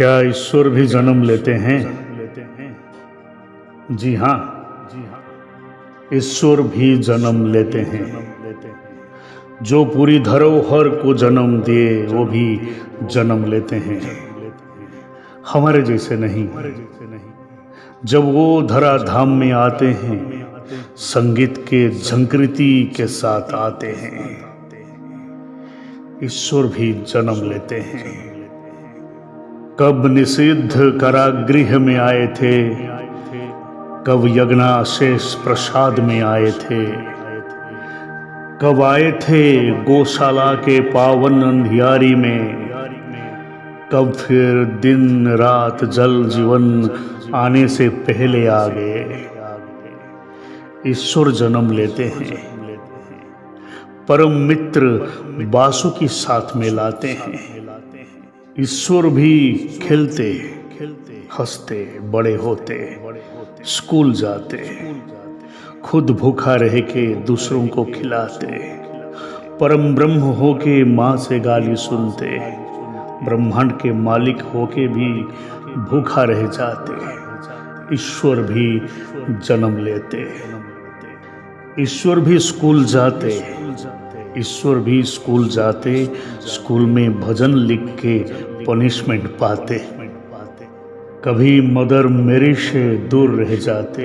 क्या ईश्वर भी जन्म लेते हैं? जी हाँ, ईश्वर भी जन्म लेते हैं। जो पूरी धरोहर को जन्म दिए वो भी जन्म लेते हैं, हमारे जैसे नहीं। जब वो धराधाम में आते हैं, संगीत के झंकृति के साथ आते हैं। ईश्वर भी जन्म लेते हैं। कब निषिद्ध कारागृह में आए थे, कब यज्ञाशेष प्रसाद में आए थे, कब आए थे गौशाला के पावन अंधियारी में, कब फिर दिन रात जल जीवन आने से पहले आ गए। ईश्वर जन्म लेते हैं। परम मित्र बासुकी साथ में लाते हैं। ईश्वर भी खेलते हंसते बड़े होते, स्कूल जाते, खुद भूखा रह के दूसरों को खिलाते, परम ब्रह्म होके माँ से गाली सुनते, ब्रह्मांड के मालिक होके भी भूखा रह जाते। ईश्वर भी जन्म लेते। ईश्वर भी स्कूल जाते, ईश्वर भी स्कूल जाते, स्कूल में भजन लिख के पनिशमेंट पाते। कभी मदर मेरी से दूर रह जाते,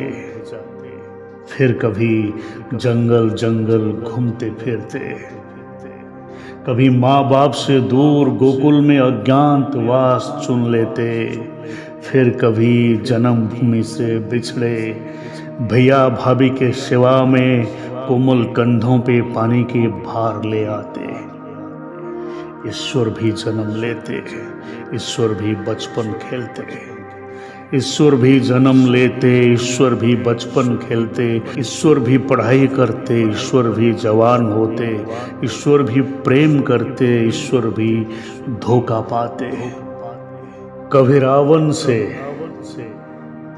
फिर कभी जंगल जंगल घूमते फिरते, कभी माँ बाप से दूर गोकुल में अज्ञातवास चुन लेते, फिर कभी जन्मभूमि से बिछड़े भैया भाभी के सेवा में कोमल कंधों पे पानी के भार ले आते। ईश्वर भी जन्म लेते, ईश्वर भी बचपन खेलते, ईश्वर भी जन्म लेते, ईश्वर भी बचपन खेलते, ईश्वर भी पढ़ाई करते, ईश्वर भी जवान होते, ईश्वर भी प्रेम करते, ईश्वर भी धोखा पाते। कभी रावण से,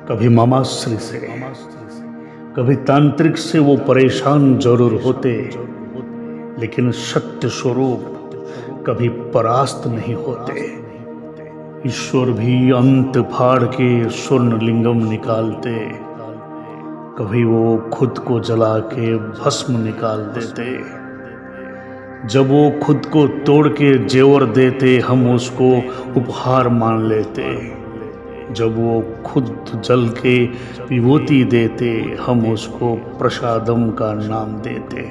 कभी मामाश्री से, कभी तांत्रिक से वो परेशान जरूर होते, लेकिन सत्य स्वरूप कभी परास्त नहीं होते। ईश्वर भी अंत फाड़ के स्वर्ण लिंगम निकालते, कभी वो खुद को जला के भस्म निकाल देते। जब वो खुद को तोड़ के जेवर देते, हम उसको उपहार मान लेते। जब वो खुद जल के विभूति देते, हम उसको प्रसादम का नाम देते।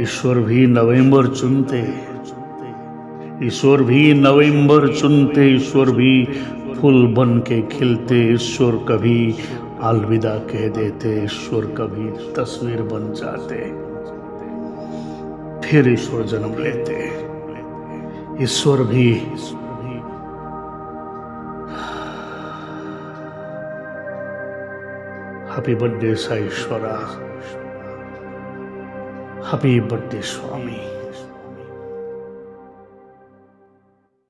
ईश्वर भी नवंबर चुनते, ईश्वर भी नवंबर चुनते, ईश्वर भी फूल बन के खिलते। ईश्वर कभी अलविदा कह देते, ईश्वर कभी तस्वीर बन जाते, फिर ईश्वर जन्म लेते। ईश्वर भी हैप्पी बर्थडे साईश्वरा, हैप्पी बर्थडे स्वामी।